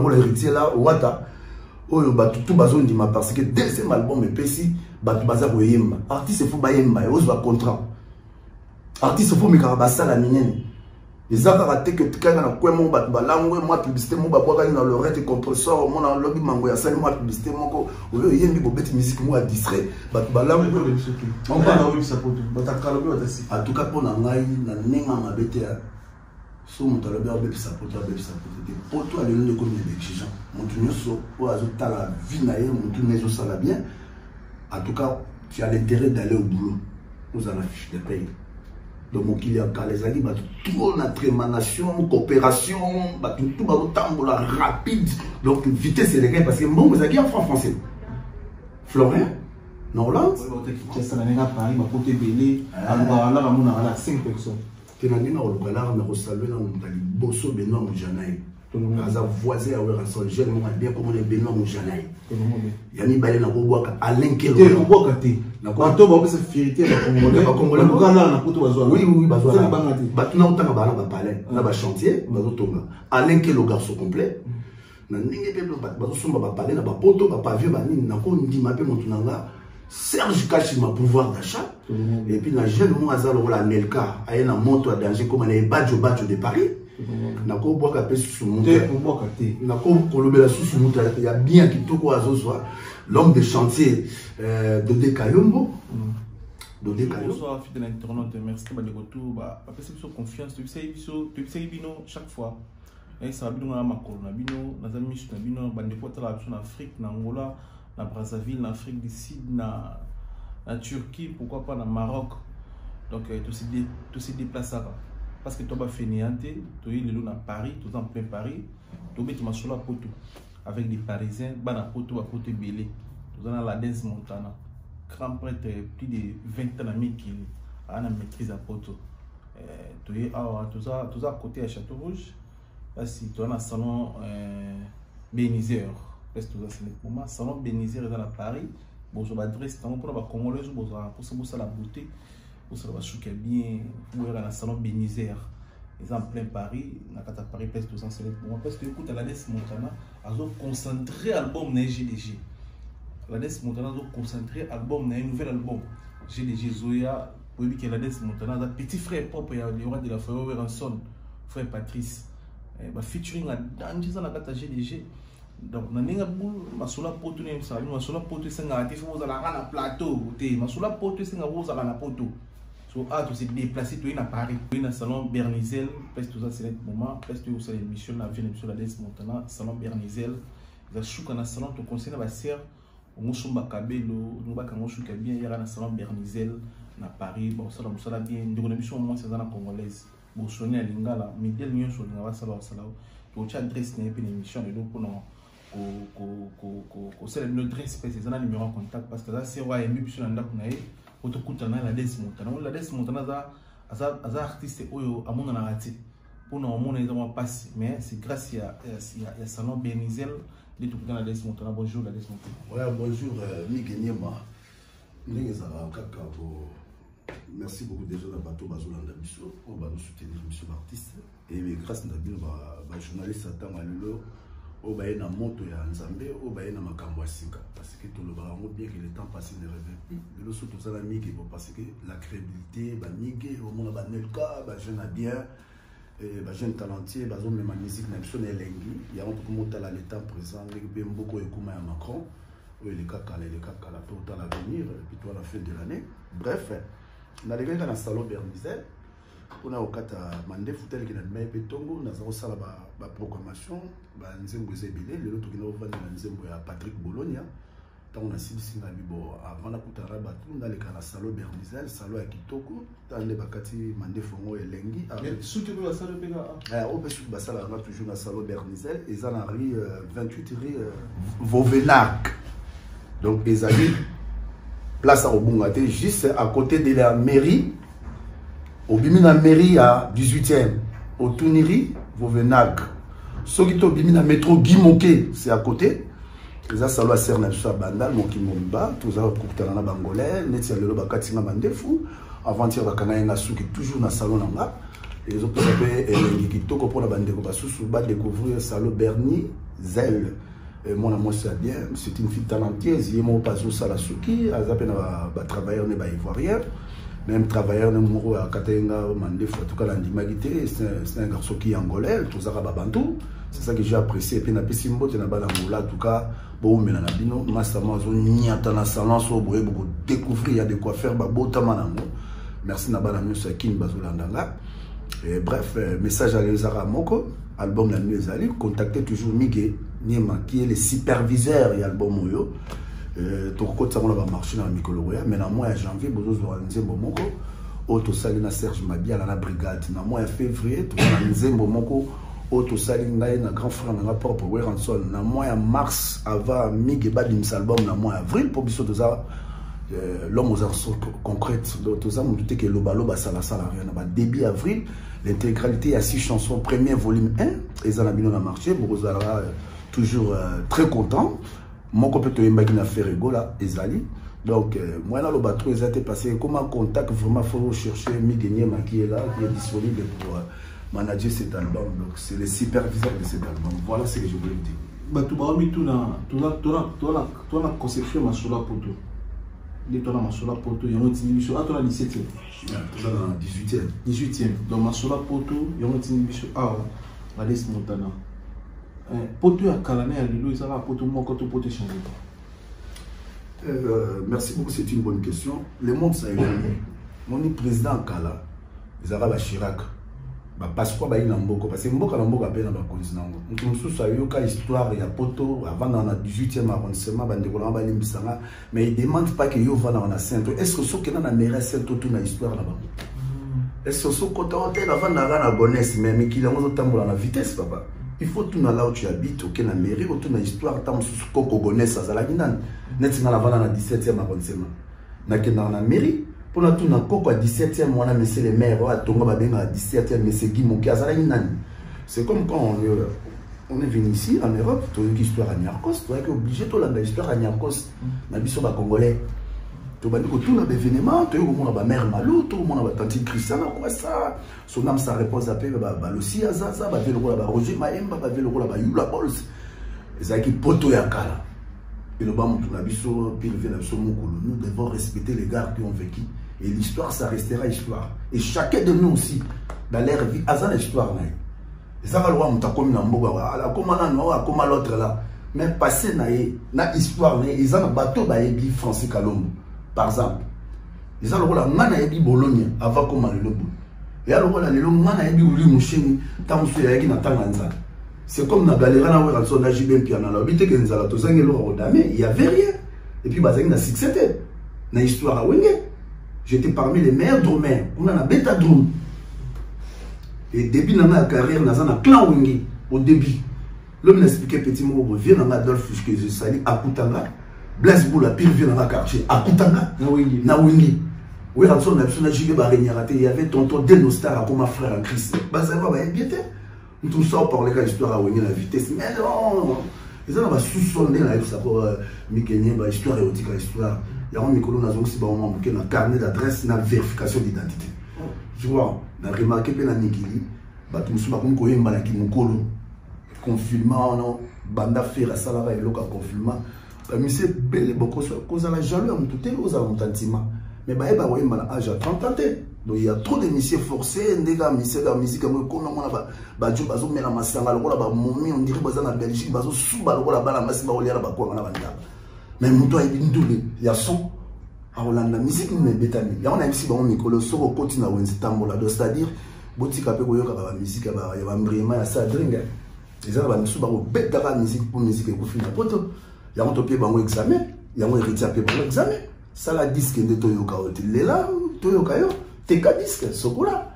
héritier là Wata oyo tout bazon dima parce que deuxième album epesi batu baza koyemba artiste faut bayemba ozo contrat artiste faut meka basala minene ezaka raté que kanga na kwemo batu balangwe moi publicité mo babwaka na Lorette Compressor mo na lobby mango ya sali moi publicité moko oyo yembi bobeti musique mo a distrait batu balangwe on parle de ça pour batakalobi watasi en tout cas pour na ngai na nenga mabete so mutalobi abebisa poto poto alelo de comme exigeant mutu nyoso o azota la vie na ye mutu nezo sala bien en tout cas tu as l'intérêt d'aller au boulot nous allons fiche de paye donc mon client les alliés tout notre émanation coopération tout tambola rapide donc vitesse et les gars parce que bon vous avez en français Florent non Hollande ça n'a pas Paris ma côté belé alors là on a 5 personnes tenandina au Lugala na saluer na mutali bosso Benoît Mujanaï aza voisin à Werason jeune moi bien comme les Benoît Mujanaï yani balé na kobwaka Alain Kelo na kobwaka te na kwa to ba pesa fierté na Congolais Lugala na poto bazwa oui bazwa batuna utanga bana ba palais na ba chantier bazotonga Alain Kelo garçon complet na ndenge pe bazo somba ba palais na ba poto ba pavio ba nini na ko ndima pe motunanga Serge Kachima pouvoir d'achat et puis na jeune moi azalo la Nelka aye na moto à danger comme na badjo de Paris na ko boka pe sous monter na ko kolobela sous monter il y a bien qui toko azozwa l'homme de chantier Dodé Kayombo Dodé Kayombo bonsoir fidèle internaute merci ba de retour ba apesi biso confiance tu sais bino chaque fois et ça bino na makolo na bino na zami na bino bande ko tala en Afrique na Angola na Brazzaville, en Afrique du Sud, en Turquie, pourquoi pas en Maroc. Donc, tout se déplace là-bas. Parce que tu vas finir, tu es à Paris, tu es en plein Paris, tu es sur la poteau avec des Parisiens, tu es à poteau à côté Bélé, tu es dans la Dance Montana. Grand prêtre, plus de 20 ans qui a une maîtrise à poteau. Tu es à côté à Château-Rouge, si tu es dans le salon Béniseur. Parce que pour moi, salon Béniseur dans la Paris, bon, je m'adresse pour les Congolais, pour ça la beauté, pour ça la chouquer bien, pour aller dans le salon Béniseur. Ils en plein Paris, dans Paris, parce que pour moi, parce que écoute, la Dance Montana, ils ont concentré l'album de GDG. La Dance Montana, ils ont concentré l'album de un nouvel album. GDG Zoya, pour lui que la Dance Montana, petit frère propre, il y aura de la frère Weranson, frère Patrice, featuring la danse dans la GDG. Donc, na ninga boul masula poto ne msa masula poto senga ati fo za la na plateau te masula poto senga wo za na poto so a to se déplacer to na Paris to na salon Bernizel parce que ça c'est le moment parce que c'est l'émission la vie l'émission la Dance Montana salon Bernizel za shuka na salon to conseil na ba ser on somba kabelo no ba kango shuka bien yara na salon Bernizel na Paris bon ça la bien de l'émission moi c'est dans congolaise bon sonné à lingala midel nyon so nga ba sala to cha adresse na pe l'émission de donc non c'est notre espèce c'est un numéro en contact parce que là c'est ouais mieux sur l'anda qu'on a pour te coûter la Dance Montana la Dance Montana ça artiste oyo à mon narratif pour nous mon exemple passe mais c'est grâce à salon Benizel de tout dans la Dance Montana bonjour la Dance Montana ouais bonjour Miguenyema Ningezala kakabo merci beaucoup déjà na bateau bazolanda biso on va nous soutenir monsieur l'artiste et grâce na bino ba journaliste atanga lelo au baye na moto ya nzambe au baye na makambo asika parce que tout le barango bien que le temps passé ne revient plus le surtout ça la migi parce que la crédibilité ba migi au monde ba Nelka ba jeune bien et ba jeune talentueux ba zone même musique na biso na elengi ya on peut monter à l'état présent avec beaucoup ekuma ya Macron ou les kakala tout à l'avenir et puis toi à la fin de l'année bref na arrivé dans le salon Bernizel on a au kata mandé foutel qui n'a pas été tongo na zéro sala ba programmation ba nzembo ezebele le autre qui n'a pas na nzembo ya Patrick Bologna tant on a sibisi na bibo avant la kutara ba tout dans le kana salon Bernizel salon ya kitoko tant les bakati mandé fongo elengi avec surtout la salon pega on peut surtout ba sala na toujours na salon Bernizel et ça na rue 28 rue Vauvenac donc les amis place à Obungate juste à côté de la mairie au bimina mairie à 18e au Touniri Vauvenac Sogito bimina métro Guimoké c'est à côté les salon à Serna sur Bandal mon kimomba tous à courtana na bangolais netia lelo bakatinga mandefu avant-hier bakana na suki toujours na salon nanga les autres peut elengi kitoko pour la bande ko basusu ba découvrir salon Berni Zelle. Mon amour, c'est bien. C'est une fille talentueuse. Il est mon paso Salasuki. Elle a travaillé, on est ivoirien. Même travailleur, on a Katenga, en tout cas, l'andimagité. C'est un garçon qui est angolais. Tout ça, Babantou. C'est ça que j'ai apprécié. Et puis, na Pessimbo, tu n'as pas l'angola. En tout cas, bon, mais na bino, massama, zone, nyata na salon, so, boye, beaucoup découvrir, il y a de quoi faire, babo, tamanango. Merci, na bana, nous, Kin, Bazolandanga. Bref, message à Rezara Moko, album La Nuit Zali, contactez toujours Miguel Niema, qui est le superviseur de l'album Oyo. Toko ça on va marcher dans le Mikoloya, mais dans le mois de janvier, vous avez Nzembo Moko, Auto Salina Serge Mabia, la brigade. Dans le mois de février, vous avez Nzembo Moko, Auto Salina, un grand frère, un rapport pour Weranson. Dans le mois de mars, avant Miguel Badim Album, dans le mois d'avril, pour Bissot de ça. L'homme aux arceaux concrètes, tout ça, on doutait que Loba Sala rien. Début avril, l'intégralité à 6 chansons, premier volume 1, et ça a bien marché. Borozara toujours très content. Mon compétent qui n'a fait rigola, Ezali. Donc, moi, là, le bateau, ils ont été passés. Comment contact, vraiment, il faut chercher Miguel qui est là, qui est disponible pour manager cet album. Donc, c'est le superviseur de cet album. Voilà ce que je voulais dire. Batou Baomi, tu as la conception de Masola Poto. Tu as Masola Poto, il y a une émission. Ah, tu as 17e. Tu as dans 18e. 18e. Donc, Masola Poto, il y a une émission. Ah, la liste Montana. Poto à Kalané, à Lilo, ça va Poto, moi, quand tu peux changer. Merci beaucoup, c'est une bonne question. Le monde, ça évolue. Mon président Kala, les Arabes à Chirac. Parce que parce que Mboka Mboka a dans le continent. Nous avons eu histoire, il y a Poto, avant dans le 18e arrondissement, mais ils ne demandent pas que vous va dans la Sainte. Est-ce que ce qui est dans la mairie Sainte, tout une histoire là-bas? Est-ce que ce côté avant dans la gonesse, mais qu'il y a dans la vitesse, papa? Il faut tout là où tu habites, ok, dans la mairie, ou tout dans l'histoire, tant que tu gonesse, ça la guinane. Net dans la 17e arrondissement. Dans la mairie. Pour nous, tout à 17e, on a mis les maires, à 17e, mais c'est Guy Moki, c'est comme quand on est venu ici en Europe, tu as une histoire à Niarkos, tu es obligé de faire l'histoire à Niarkos, on a vu sur les Congolais. Tu as dit que tout le événement, tu as eu la mère Malou, tout le monde a tante Christiane, quoi ça, son âme, sa réponse à paix, Balosi Azaza, le rôle de Roger Maemba, le rôle de Yula Bols, et ça qui poto ya kala. Et le bas, nous devons respecter les gars qui ont vécu. Et l'histoire, ça restera histoire. Et chacun de nous aussi, dans leur vie, a une histoire. Et ça va le voir, comment l'autre là. Mais passer dans l'histoire, ils ont un bateau qui Francis Kalombo, par exemple. Ils ont le rôle de Bologne, avant comment le lobo. Et alors, le lobo, c'est comme dans la galerie, il n'y avait rien. Et puis, il y a une succès. Dans l'histoire à Wenge, j'étais parmi les meilleurs drummers. On a un bêta drum. Et début de ma carrière, on a un clan Wenge. Au début, l'homme m'a expliqué petit mot, viens dans Adolphe, que je salue à Koutanga. Blaise Boula, pire vient dans ma quartier. À Koutanga, na Wenge. Oui, il y avait tonton Denostar comme frère en Christ. Ça va bien. Tout ça pour les cas d'histoire à Wenge la vitesse. Mais non, ils ont sous-sondé pour histoire érotique, histoire. Il y a un micro aussi un carnet d'adresse, une vérification d'identité. Je vois, on a remarqué que dans Nikili, confinement, banda faire salarié et local confinement. Mais c'est belle beaucoup cause à la jaloux, tout est aux alentements. Mais bah il y a âge à 30 ans. Donc il y a trop de messieurs forcés, des gars, messieurs de la musique, comme on a bah Dieu bazo mais la masanga le la momi on dirait bazo na Belgique bazo suba le la bala masiba oli la ba quoi na banda. Mais muto a bin double, il y a son à Hollande la musique mais betami. Il y a on a ici bon Nicolo soro continue à wenzi tambola, c'est-à-dire botika pe koyoka ba musique ba ya ba mbrima ya sa dringa. Les gens ba suba ko beta la musique pour musique ko fina poto. Il y a on topé bango examen, il y a on héritier pe bango examen. Ça la disque de Toyoka il est là, Toyoka yo. T'es qu'à disque, ce coup-là.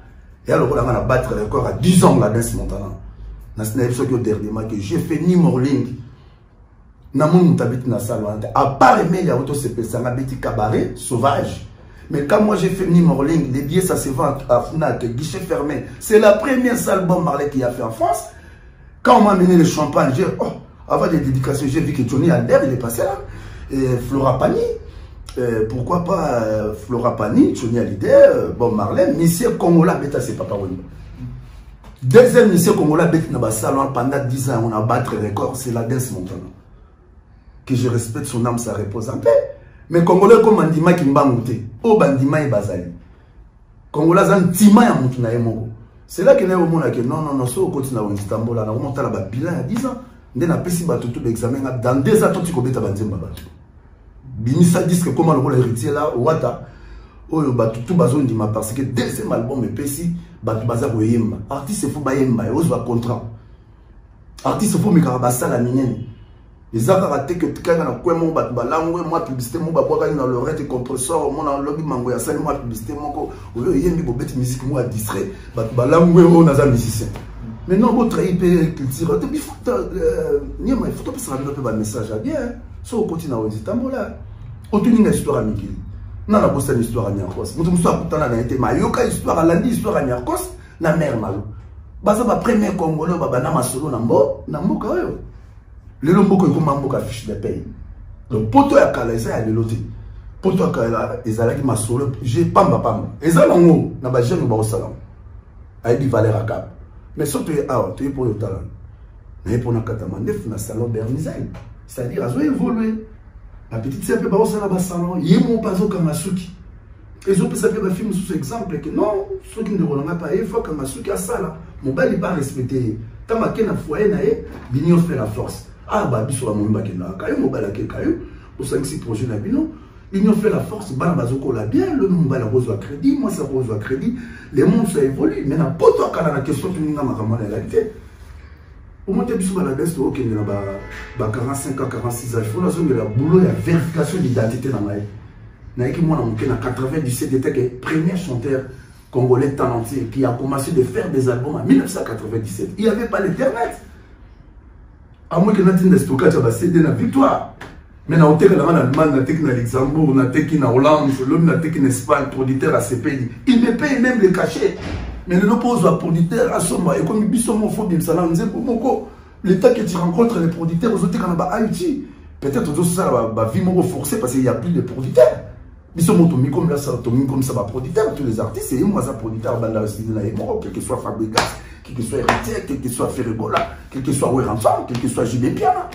Et alors, on a battre le record à 10 ans la danse Montana. Dans ce dernier que j'ai fait ni morling. Namoun t'habite dans la salle. À part aimer, il y a auto CP, ça m'a petit cabaret sauvage. Mais quand moi j'ai fait ni morling, les billets ça se vend à Fnac, guichet fermé. C'est la première salle Bob Marley qui a fait en France. Quand on m'a amené le champagne, j'ai avant les dédications, j'ai vu que Johnny Alder, il est passé là. Et Flora Pani. Pourquoi pas Flora Pani, Johnny Hallyday, Bob Marley, Monsieur Congola, Beta, c'est Papa Wemba. Deuxième monsieur congolais bête na salon pendant 10 ans, on a battu record, c'est la Dance Montana. Que je respecte son âme, ça repose en paix. Mais congolais comme Bandima qui m'a monté, oh Bandima et Bazali. Congolais zan tima ya mutu na yemoko. C'est là que na omona que non, so continue na Istanbul, na remonta la bilan à 10 ans. Ndé na pesi bato tout l'examen dans 2 ans tu kobeta banzemba bato. Bimisa disque comment le héritier là wata. Oyo bato tout bazondi ma parce que deuxième album pesi bato baza ko yemba. Artiste faut ba yemba, ozo contrat. Artiste faut mikabasa la minene. Les arts ratés que tu as dans le bat balangwe moi publicité moi baboka dans le rete compresseur moi dans lobby mango ya sali moi publicité moko au lieu yembi bobeti musique moi distrait bat balangwe on a musicien mais non votre IP culture depuis faut niema il faut pas se rendre un message à bien so continue à Istanbul là autour d'une histoire amicale non la bossa histoire à Niakos mutu muso akutana na été mayoka histoire à landi histoire à Niakos na mère malo baza ba premier congolais baba na masolo na mboka oyo. Les lomboko ils ont un fiche de paye. Donc poto ya kala eza ya lelote. Poto ya kala ezala ki masolo j'ai pamba. Ezala ngo na ba jeune ba osala. Ay di valeur à cap. Mais surtout tu es pour le talent. Mais pour na katama ndef na salon Bernizel. C'est-à-dire azo évoluer. La petite sœur ba osala ba salon, yemo pazo kamasuki. Ils ont pensé que film sous exemple que non, ceux qui ne relèvent pas il faut que kamasuki a ça là. Mon bali pas respecté. Tamake na foyer na e, l'union fait la force. Ah bah biso la momba kena kayo mobala ke kayo pour 5-6 projets na bino l'union fait la force bana bazoko la bien le mobala rose à crédit moi ça rose à crédit les mondes ça évolue mais na poto kala na question tu ninga makama na réalité au moins te biso la best OK na ba 45 ans 46 ans il faut la zone de la boulot la vérification d'identité na mai na équipe moi na na 97 était que premier chanteur congolais talentueux qui a commencé de faire des albums en 1997 il y avait pas l'internet. À moins que nous ayons des stockages à CD na victoire. Mais nous avons en Allemagne, nous avons en Luxembourg, nous avons en Hollande, nous avons en Espagne, producteur à ces pays. Ils me payent même les cachets. Mais nous n'avons pas producteur à Soma. Et comme nous sommes phobes, l'État que tu rencontres les producteurs, aux autres, quand Haïti, peut-être que ça va vivre forcé parce qu'il n'y a plus de producteurs. Nous sommes comme là, comme ça, producteurs, tous les artistes, et moi, ça producteur, quel que soit Fabrigas. Quel que soit Héritier, quel que soit Ferregola, quel que soit Oueranfan, quel que soit JB Piana.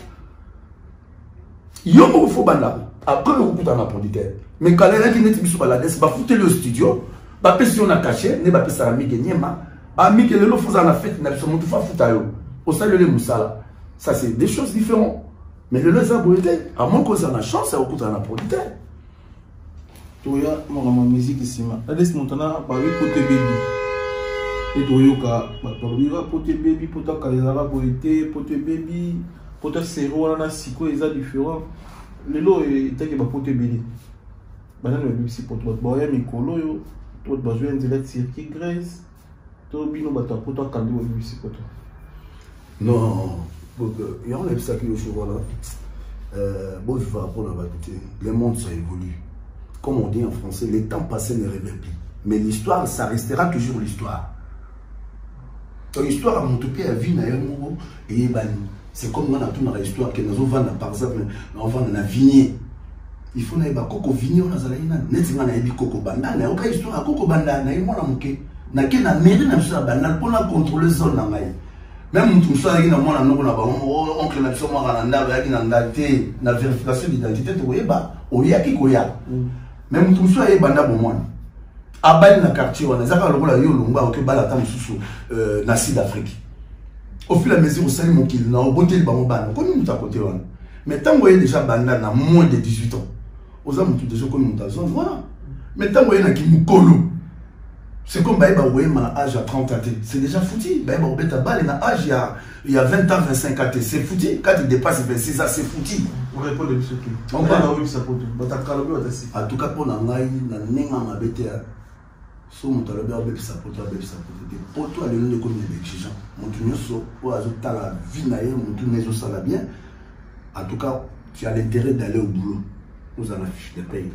Il y a un faux banda. Après, on peut en producteur. Mais quand il y a qui n'est pas la desse, bah foutez le studio, bah si on a caché, ne bah pas ça amigue niema, amigue le lot faisant la fête, n'a pas tout fait foutayo. Au salut les moussala. Ça c'est des choses différentes. Mais le lot a beauté, à moins qu'on ait la chance, ça coûte en producteur. Tu vois, mon musique ici, la desse montana, bah oui, côté baby. Et toyoka batobira pote baby pota kalezala boité pote baby pota sero na siko eza différent lelo etake ba pote baby banana le bisi poto boya mikolo yo to besoin de la circuit graisse to bino bata pota kalde wo bisi poto non il y a un ça qui je vois là bon je vais apprendre à écouter le monde ça évolue comme on dit en français les temps passés ne reviennent plus mais l'histoire ça restera toujours l'histoire. L'histoire a monté à vie et c'est comme on a tout dans l'histoire que nous avons par exemple on vend la vigne il faut na coco vigne on a zalaina netinga na ebi coco banda na oka histoire coco banda na moi na muke na ke na mairie na ça banda pour la contrôler zone na ngai même tout ça na moi na noko na ba oncle na biso moi na ndaba yaki na ndate na vérification d'identité to yeba oyaki koya même tout ça e banda bon moi abali na quartier wana zaka lokola yo longba oke bala ta mususu na sud d'Afrique au fil et à mesure osali mokili na oboteli bango bana komi mutu côté wana mais tango ye déjà banda na moins de 18 ans oza mutu déjà komi mutu azon voilà mais tango ye na kimukolo c'est comme baïba ouema âge à 30 ans c'est déjà foutu baïba obeta bale na âge il y a 20 ans 25 ans c'est foutu quand il dépasse 26 ans c'est foutu on répond de ce qui on va na oui ça poto batakalobi watasi en tout cas pour na ngai na nenga mabete so moto alobi abebisa poto te poto alelo ndeko na exigeant motu nyonso oyo azotala vie na ye motu na ezosala bien en tout cas tu as l'intérêt d'aller au boulot ozala na fiche de paye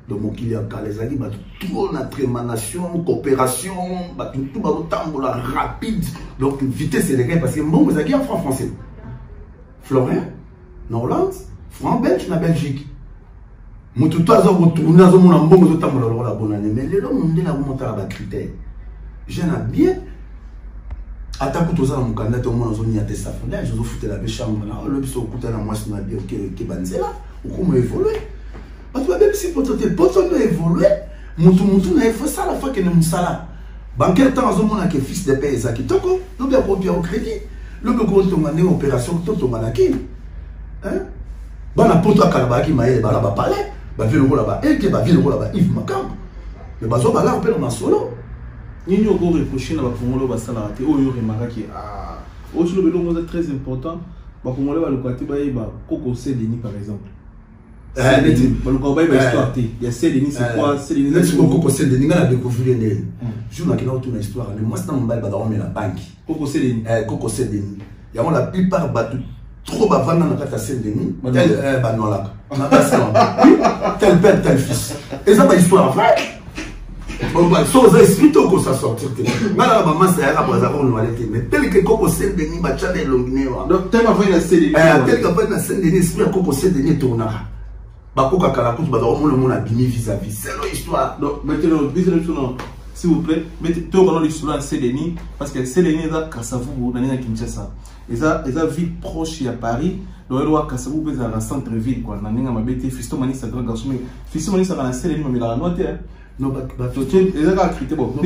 donc mokili ya kala ezali bato trop na trémanation coopération bato tout bazotambola rapide donc vitesse eleka parce que mbongo ezalaki en franc français florin na Hollande franc belge na Belgique mutu to aza retourner azomona mbongo ezotambola lokola bonane mais lelo mondele akomontala bacritère jeune a bien Attaque aux hommes, quand on a zone de sa fondage, je vous foutais la chambre là, le bis au coup à la moisse n'a bien que Banzela, ou comment évoluer. Parce que même si votre pote n'a évolué, Moutou n'a fait ça la fois que nous sommes là. Banquier temps, on a que fils de paix, Zaki Toko, nous bien copier au crédit, le gros tourné opération, tout au manaki. Hein? Bana poto Kalabaki Maé, Balaba Palais, Baville là-bas, et que Baville là-bas, Yves Macam. Le bazo Bala, on peut en solo. Ni nous avons reproché dans la Congolais basala te oyo remarqué ah aussi le belongo c'est très important ba Congolais ba lokati ba yeba Koko Sedeni par exemple ba lokaba ba histoire te il y a Sedeni c'est quoi Sedeni c'est Koko Sedeni nga na découvrir né jour na kina autour na histoire mais moi c'est dans mbali ba dormir la banque Koko Sedeni Koko Sedeni ya la plupart ba trop ba vana na kata Sedeni tel ba nolaka na kasa tel père tel fils et ça ba histoire vrai. Bon, so vous expliquez comment ça sortir. Malheureusement, maman c'est à base on va l'été. Mais tel que Koko Sedeni ba chane longuine. Donc tel que va Sedeni. Tel que va Sedeni esprit Koko Sedeni tournera. Ba Koko kala kutu ba do le monde a bimi vis-à-vis. C'est l'histoire. Donc maintenant business non. S'il vous plaît, mettez tout dans l'histoire de Sedeni parce que Sedeni est à Kasavubu dans Kinshasa. Et ça ville proche à Paris. Donc il y a Kasavubu dans la centre-ville quoi. Dans ninga mabete Fiston Mani c'est grand garçon. Fiston Mani c'est dans Sedeni mais la note. Non, bah, ils ont critiqué bon. Non,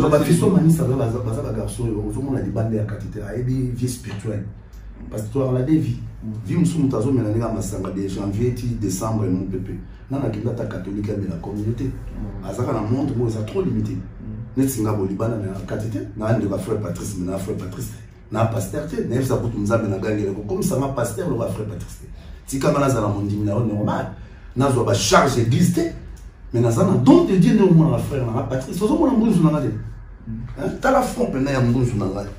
bah, Fiston Mani, ça va, garçon, on a des bandes à quantité, à des vies spirituelles. Parce que toi, on a des vies. Vie, nous sommes tous les gens, de janvier, décembre, et mon pépé. Non, on a des catholiques, mais la communauté. À ça, on a montré, c'est trop limité. Nous sommes au Liban, mais à quantité, on a un frère Patrice, mais on a un frère Patrice. On a un pasteur, on a ça pour nous amener à gagner. Comme ça, on a un pasteur, on a un frère Patrice. Si on a un monde normal, on a une charge d'église. Mais nous avons don de Dieu, nous avons frère, nous avons Patrice. Nous avons un monde sur la tête. Tu as la front, mais nous avons un monde sur la tête.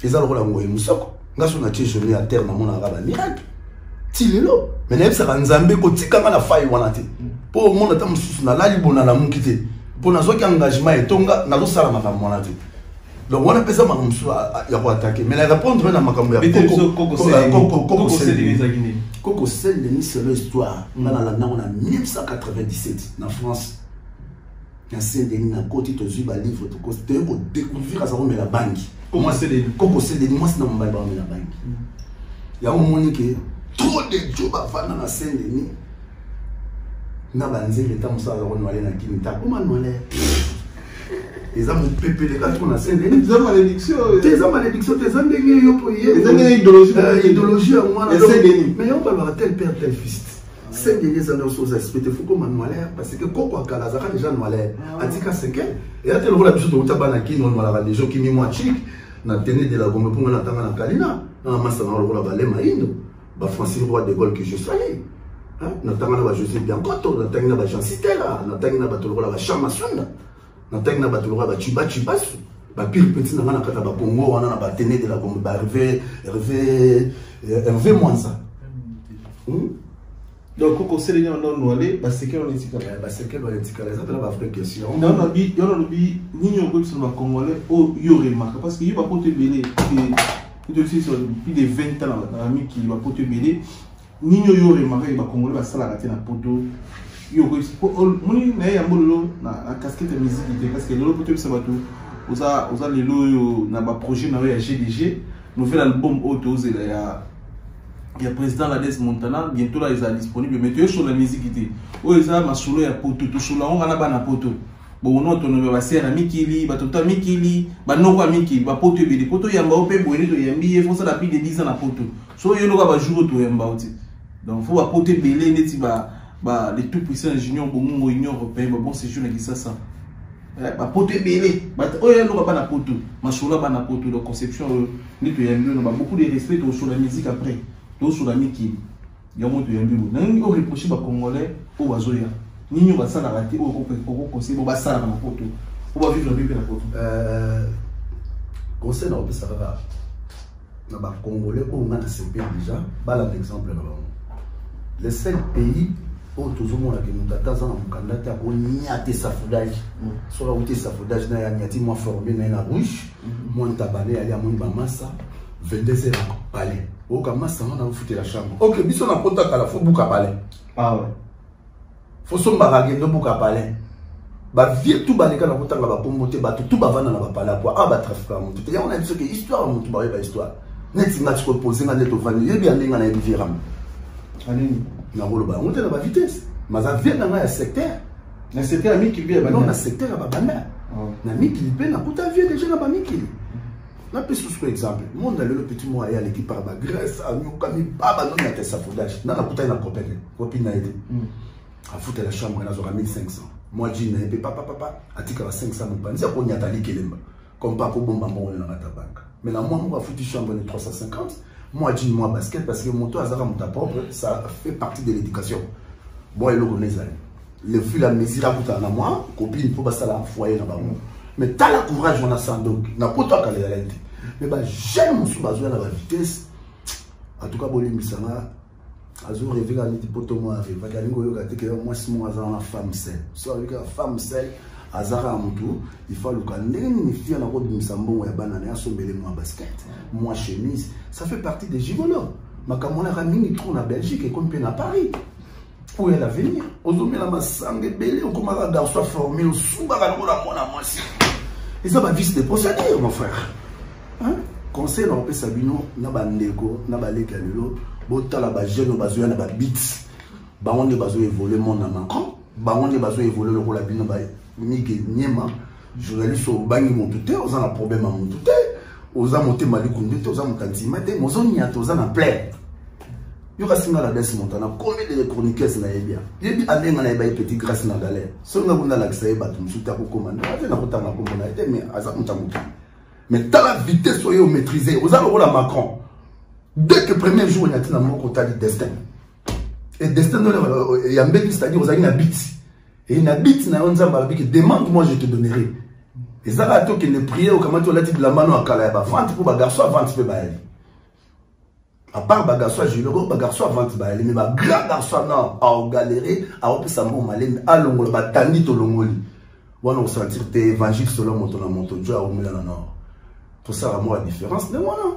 Et ça, nous avons un moussok. Nous avons un jeune à terre, nous avons un miracle. Tilelo. Mais nous avons un Zambé, qui a la faille. Pour le monde, nous avons un libo dans la monde qui était. Pour nous avons un engagement et tonga, nous avons un engagement. Donc on appelle ça il y a attaqué. Mais la réponse est dans ma caméra. Koko Sedeni, c'est l'histoire. On a 1997 en France. Il y a Sedeni, à côté de Zuba livre, tu as découvert à ça, mais la banque. Comment Sedeni? Koko Sedeni, moi c'est dans mon bail, la banque. Il y a un moment qui trop de jobs à faire dans Sedeni. Na banzé le temps ça on va aller na Kinita. Comment on aller? Les hommes pépé les gars qu'on a Sedeni. Des malédiction. Des malédiction, des hommes de yo pour hier. Des hommes idéologie. Idéologie à moi. Mais on parle tel père tel fils. Sedeni ça nous choses expédier faut comme noir parce que Koko Akala ça déjà noir. Atika 5 et à tel rôle biso de tabana qui on noir les gens qui mi moi chic na tenir de la gomme pour na tanga na Kalina. Na massa na rôle ba le maindo. Ba Francis Roi de Gaulle que je salue. Na tanga na ba Joseph Biancoto, na tanga na ba Jean Sitela, na tanga na ba tolo ba Chama Sunda. Na tanga na ba tolo ba Chibasu. Ba pire petit na na kata ba Congo wana na ba tenir de la gomme ba Hervé Mwanza. Donc, Koko Sedeni on noalé, parce que on est ici. Parce que on est ici. Ça c'est la vraie question. Non, non, bi, yo no bi, ni yo ko sur le Congolais, oh yo remarque parce que yo va porter belé, il doit aussi sur plus de 20 ans dans ami qui va porter belé, ni yo remarque ba Congolais va sala rater na poto. Yo ko moni na ya mbolo na casquette musique parce que le porter ça va tout. Oza les lo na ba projet na ya GDG, nouvel album auto là il y a président Lades Montana, bientôt là ils sont disponibles, mais tu es sur la musique. Oh, ils ont ma solo ya poto, tout sur la on a na poto. Bon, on a va ser na Mikili, ba tota Mikili, ba noko Mikili, ba poto be poto yamba ope boyeni to yambi, il faut ça depuis de 10 ans na poto. So yo no ba jour to yamba oti. Donc faut ba poto belé neti ba les tout puissants juniors bongo union européenne, bon séjour na Kisasa. Ba poto belé, ba oh yo no ba na poto, ma solo ba na poto de conception ni to yambi, on a beaucoup de respect sur la musique après. Sur la Miki, il y a un peu de yambi. N'ang au reproché ba Congolais au bazoya. Ni nous va ça la rater au conseil au basa na poto. On va vivre la vie na poto. Conseil on peut ça va. Na ba Congolais on a CP déjà. Bala l'exemple là. Les 5 pays où toujours mon la que nous tata en candidat on niate safoudage. Sur la route safoudage na ya niati moi formé na rouge. Moi tabané ali à mon bamassa 22 heures palais. Au Kamasa, on a foutu la chambre. Ok, bis on a contact à la fois Bouka Palais. Ah ouais. Faut son baragé de Bouka Palais. ba vie tout baleka na kotanga ba pombote bato tout bavana na ba pala kwa aba trafiquer mutu te on a dit que histoire mutu ba histoire neti ngati ko poser na leto vani yebi alinga na yebi viram anini na rolo ba on te na ba vitesse maza vie na ya secteur na secteur ami qui vient non na secteur ba bana na miki pe na kuta vie déjà na ba miki na pe sous exemple monde le petit moi ya l'équipe par ba Grèce a nous comme baba non na tesa fondage na kuta na copine na été a foutre la chambre na zora 1500 moi je n'ai pas papa atika 500 mon panzi ko nyatali kelemba comme pas ko bomba mo na ta banque mais la moi va foutre chambre de 350 moi je moi basket parce que mon toit azara mon propre ça fait partie de l'éducation bon et le connaît ça le fil à mesure à kuta na moi copine pour ça la foyer na ba mais t'as la courage on a ça donc na poto ka la réalité mais bah j'aime sous besoin la vitesse en tout cas boli misanga azo rêver à niti poto moi arrive va lingo yo kate que moi si moi azana femme seule so avec la femme seule azara mutu il faut le kandenge ni fia na ko misambongo ya bana na sombele moi basket moi chemise ça fait partie des gigolos makamona ramini trop na Belgique et comme pe na Paris où est l'avenir ozomé la masange belé on commence à garçon formé au souba ko la mona moi si et ça va vice de procédure mon frère hein conseil na pe sabino na bandeko na baleka lelo botala ba jeune bazoya na ba beats ba on bazo évoluer mon na Macron ba on bazo évoluer le la bino ba migi nyema journaliste au bangi mon tout on a un problème à mon tout aux a monté malikunde aux a monté mate mozo nya aux a na plein yo kasinga la desi montana combien de chroniqueurs na yebia yebi alenga na yeba petit grâce na galère so na bunda la ksaye batu msuta ko commande na kotanga ko mona ete mais aza mutamuki mais t'as la vitesse soyez maîtriser aux a la Macron dès que premier jour on a dit na moko tali destin et destin il y a mbeki c'est-à-dire aux a une bit et une bit na on zamba qui demande moi je te donnerai et ça là to que ne prier au comment tu la dit de la mano à kala ba vente pour ba garçon vente pe ba à part ba garçon je le ba garçon vente ba mais ba grand garçon non à galérer à opesa mo malem à longo ba tandi to longoli voilà on sentir tes évangile selon mon Dieu au milieu non tout ça à moi la différence mais voilà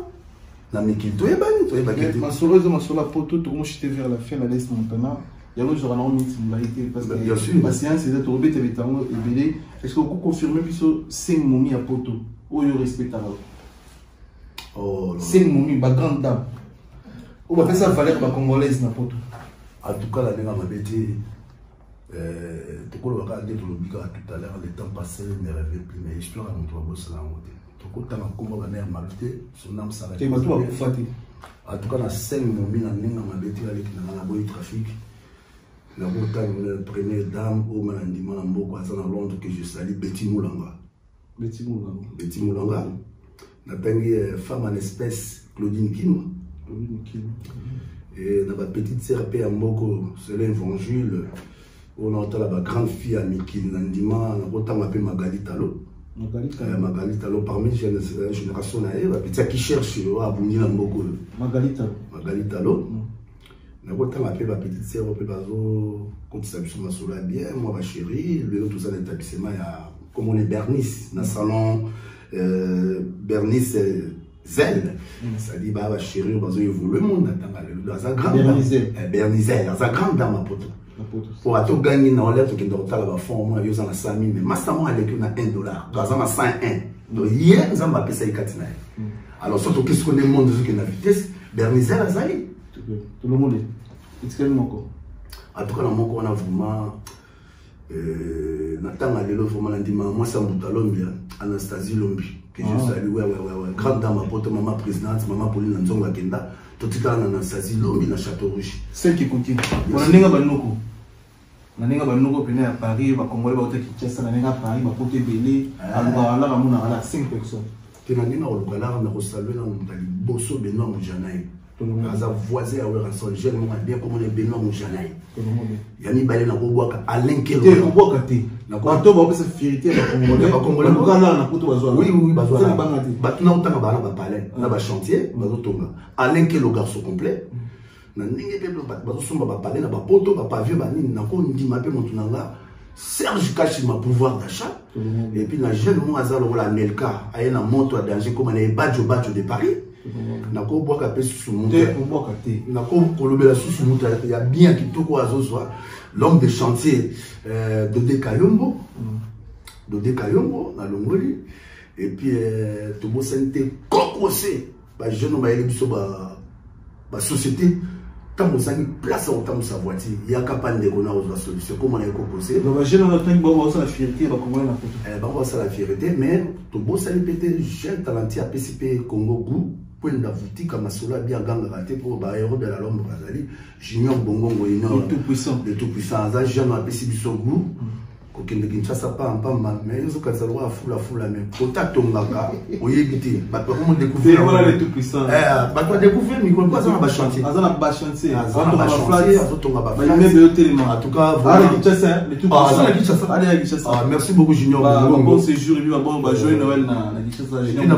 na mikito e bani to e bakete masolozo masola poto to mo chite vers la fin la laisse montana ya lo jora na on similarité parce que ma séance c'est to obete betango e belé est-ce que vous confirmez biso 5 momies à poto o yo respecte alors oh 5 momies ba grande dame ou ba pesa valeur ba congolaise na poto en tout cas la lenga mabeti to ko lo ka de to lobika tout à l'heure le temps passé ne rêvait plus mais histoire à mon tobo c'est la montée kotanga komba ba mère malté son âme s'arrête te bato ba fati en tout cas na 5 momies na nenga mabeti avec na boy trafic la montagne la première dame au mandima na mboko azana Londres que je salue Betty Moulanga na tangi femme en espèce Claudine Kim et na ba petite sœur pe mboko c'est l'évangile on entend la grande fille à Mikil Nandima na kotanga pe Magali Talo parmi les générations naïves, qui cherche à abonner dans beaucoup. Magali Talo. Na kota ma pe ba petite sœur pe bazo quand ça biso masola bien moi ma chérie le tout ça l'établissement ya comme on est Bernice na salon Bernice Zel ça dit ba chérie bazo évoluer monde atanga le dans sa grande Bernice dans sa grande dame à poto pour ato gagner na lettre qui doit la fond moi yo za na 5000 mais master avec na $1 dans na 101 donc hier za m'a payé 4 na alors surtout qu'est-ce qu'on est monde ce qui na vitesse Bernice azali tout le monde est moko en tout cas moko on a vraiment natanga lelo vraiment ndima moi ça Mbutalombia Anastasie Lombi que je salue ouais grande dame à poto maman présidente maman Pauline Nzonga Kenda totika na Anastasie Lombi na Château Rouge celle qui continue on ninga banoko na ninga banoko pena à Paris ba Congolais ba otaki Kinshasa na ninga Paris ba poto belé alwa la ramona ala 5 personnes tenangina olukala na ko saluer na mutali boso Benoît Mujanaï Aza voisin à Werasol, j'aime bien comme on est Benoît Mujanaï. Yami Balé n'a pas boire Alain Kelo. Tu bois kate. Na kwa to ba pesa fierté ba Congolais. Ba Congolais na na kuto bazwa. Oui bazwa. Ba tuna utanga ba na ba palais, na ba chantier, bazo tonga. Alain Kelo garçon complet. Na ninge pe bazo somba ba palais na ba poto ba pavio ba nini na ko ndima pe montunanga. Serge Kachima pouvoir d'achat. Et puis na jeune mo azalo la Nelka, ayena moto à danger comme on est badjo de Paris. nako boka pe sumuta nako kolobela sumuta ya bien kitoko azozwa l'homme de chantier Dodé Kayombo na longoli et puis tobo sente kokose ba jeune ba ele biso ba société tant ozangi place autant sa voiture il y a capable de connaître aux solutions comment on est composé donc ba jeune autant ba ça la fierté ba comment na photo ba ça la fierté mais tobo sali pété jeune talenté à PCP Congo goût point de boutique comme cela bien ganga raté pour ba héros de la Lombe Bazali Junior Bongo Ngoino tout puissant ça jeune à PCP Sogo kokende kinshasa pa mais ils ont qu'à savoir foula mais contact ngaka oyebité ba ko mo découvrir voilà les tout puissants ba ko découvrir mi ko pas ça ba chantier azana ba chantier en tout cas voilà les tout puissants merci beaucoup Junior bon séjour et puis bon joyeux Noël na Kinshasa et na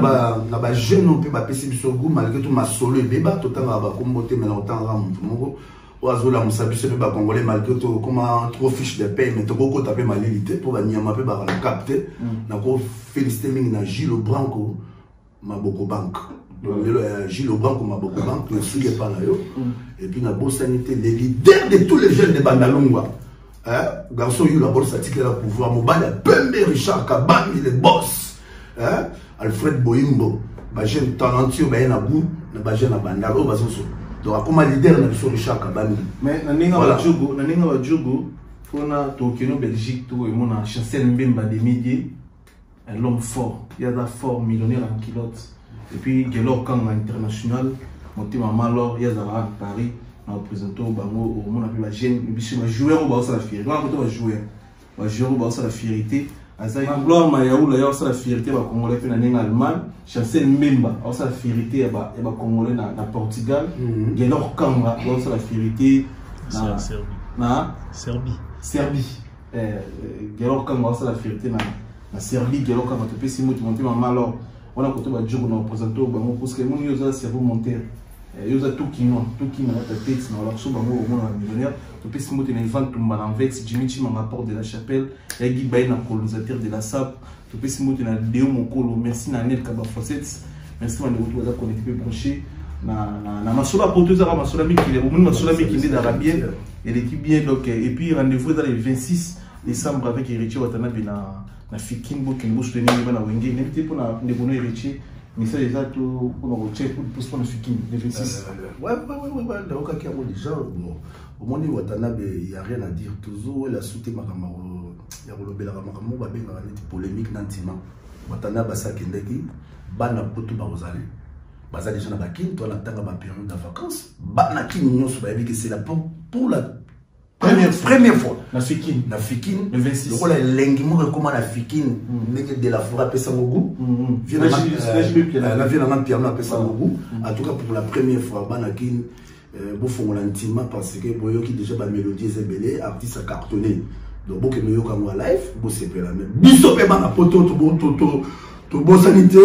ba jeune on peut ba pesi biso goût malgré tout ma solo et beba totanga ba kombote mais na otanga mutu oazola musabiso pe ba congolais malgré tout comment trop fiche de paye mais to boko taper malilité pour ba nyama pe ba la capter na ko féliciter mingi na Gilles Branco Maboko Bank Gilles Branco Maboko Bank na suke pa na yo et puis na Bossanité les leaders de tous les jeunes de Bandalungwa garçon eu la bourse article la pouvoir Mobala Pembe Richard Kabami les boss Alfred Boimbo ba jeune talentueux ba na bout na ba jeune na Bandalo ba so donc comme leader na biso Richard Kabami mais na ninga wa Djogo fona tokeno Belgique to emona Chancel Mbemba des médias l'homme fort il y a un fort millionnaire en kilote et puis Gelor Kanga international monté maman alors il y a à Paris na représenté bango au monde la jeune biso ma joueur ba ça la fierté on peut joueur ba ça la fierté azai gloire mayaoula ya ça la fierté ba congolais fait na ninga Allemagne Chancel Mbemba ça la fierté ba congolais na Portugal Gelor Kanga ça la fierté na Serbie Gelor Kanga ça la fierté na Serbie Gelor Kanga te pesi mutu monter maman alors on a côté ba Djogo na représenté bango parce que mon yoza cerveau monter yoza tout qui na ta tête na la so bango au monde millionnaire te pesi mutu na Ivan Tumba na Vex Jimmy Chima rapport de la chapelle et Guy Baina colonisateur de la SAP te pesi mutu na Deo Mokolo merci na Nel Kaba Fosset merci na retour à connecté branché na masola poteuse à masola mikile au monde masola mikile d'arabien et l'équipe bien donc et puis rendez-vous dans le 26 décembre avec Héritier Watanabe na Fikin Bokengo soutenir na Wenge n'était pour na nebono Héritier mais ça déjà tout pour check pour na Fikin le 26 ouais donc à déjà bon au monde Watanabe il y a rien à dire toujours la soute makamaro ya kolobela makamaro ba benga net polémique nantima Watanabe ça kendeki bana potu ba ozali baza déjà na bakin toi na tanga ba période de vacances bana kinyo so ba que c'est la pour la première fois na Fikin le 26 donc la lengimo comment la Fikin neke de la forêt pesa ngogu vient la vie na Pierre na pesa ngogu en tout cas pour la première fois banakin bo fongola ntima parce que boyo qui déjà ba mélodie zebelé artiste a cartonné donc bo que meyo comme live bo sepela même biso pe bana poto to bo sanité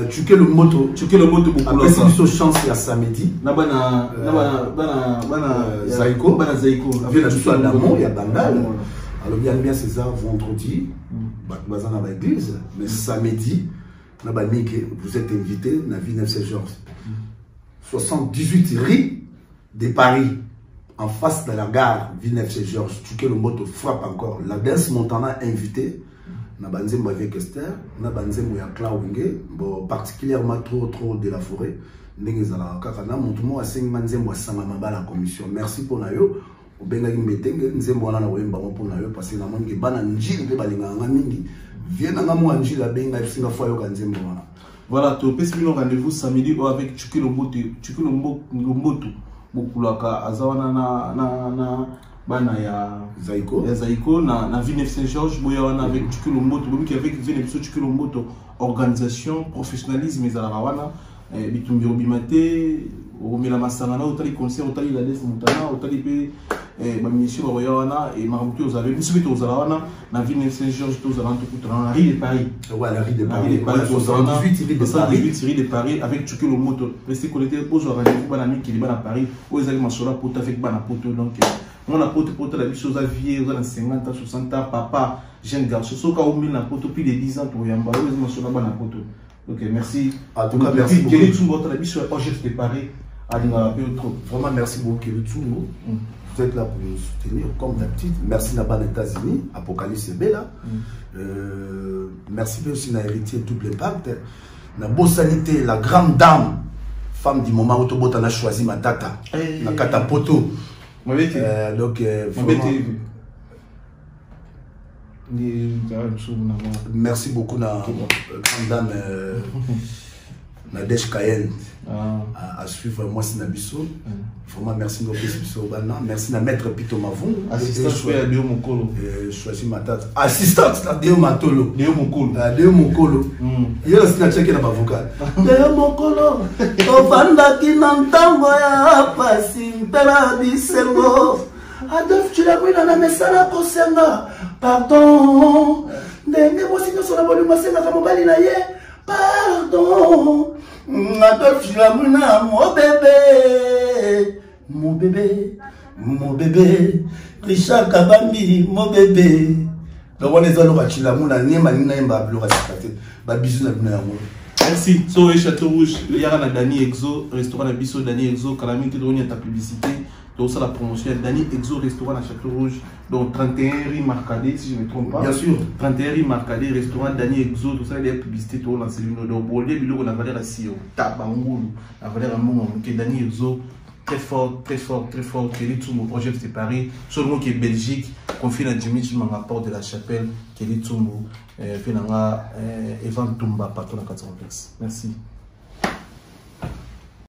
tu que le moto beaucoup après c'est chance ya samedi na bana Zaiko vient la Damon ya Bandal alors bien c'est ça vendredi bazana ba église mais samedi na ba nike vous êtes invité na vie 9 Georges 78 rue de Paris en face de la gare Villeneuve Georges tu que le moto frappe encore la danse Montana invité na banzembo avec Esther na banzembo ya Clawinge bon particulièrement trop de la forêt ndenge zala kaka na mutu mo asengi manzembo asanga mabala commission merci pour na yo obenga kimbetenge nzembo wana na wemba mo pour na yo parce que na mongi bana njili pe balinga nga mingi viens na mo njili abenga singa fo yo kanzembo wana voilà to pesi bino rendez-vous samedi avec Chukilo Mboto bokulaka azawana na bana ya Zaiko na Villeneuve Saint-Georges boyawana avec Chukilo Mboto bomi avec Villeneuve Chukilo Mboto organisation professionnalisme ezala wana bitumbi obimate omela masangana otali concert otali la des montana otali pe ba mission boyawana et marutu aux avec bisubito aux wana na Villeneuve Saint-Georges tous à l'entour na rue de Paris ouais la rue de Paris 78 rue de Paris avec Chukilo Mboto restez connectés aux rendez-vous bana mi qui bana Paris aux ezali masola poto avec bana poto donc on a pote la vie aux aviers aux 50 ans 60 ans papa jeune garçon soka au mille na poto plus de 10 ans to yamba aux masola bana poto Ok, merci. En tout cas, merci beaucoup. Quel est tout votre avis sur OGF préparé à Vraiment, merci beaucoup, Kelly Tsumo. Vous êtes là pour nous soutenir, comme d'habitude. Merci Naban États-Unis, Apocalypse est là. Merci aussi à Héritier Double Impact. La Bossanité, la grande dame, femme du moment où tu as choisi ma tata, la Katapoto. Donc, merci beaucoup la grande dame Nadège Cayenne à suivre moi c'est Nabiso. Vraiment merci beaucoup merci à maître Pito Mavon assistance à Léo Mokolo choisi ma tata assistance à Léo Matolo Léo Mokolo il y a aussi la check na avocat Léo Mokolo ovanda ki na ntango ya pasi mpela bisengo Adolphe tu l'as pris dans la mesala kosenga pardon ndenge mosi nyonso na bolingo asengaka mobali na ye pardon Adolphe tu l'as pris na mon bébé Richard Kabambi mon bébé donc on est dans le chilamou na niema nina yemba bloka sikate ba bisu na bina yango. Merci. So Château Rouge, il y a un Dani Exo, restaurant à Bisso, Dani Exo, Calamine, tu donnes ta publicité. Donc ça la promotion, Dani Exo, restaurant à Château Rouge, donc 31 rue Marcadet, si je ne me trompe pas. Bien sûr. 31 rue Marcadet, restaurant Dani Exo, tout ça, il y a publicité, tout dans ces lunes. Donc, au lieu de la valeur à Sio, Tabangoulou, la valeur à Moumou, que Dani Exo, très fort, qui est tout mon projet séparé, seulement qui est Belgique, confie à Jimmy, je m'en rapporte de la chapelle, qui est tout mon, Evan Tumba, patron de 400 places. Merci.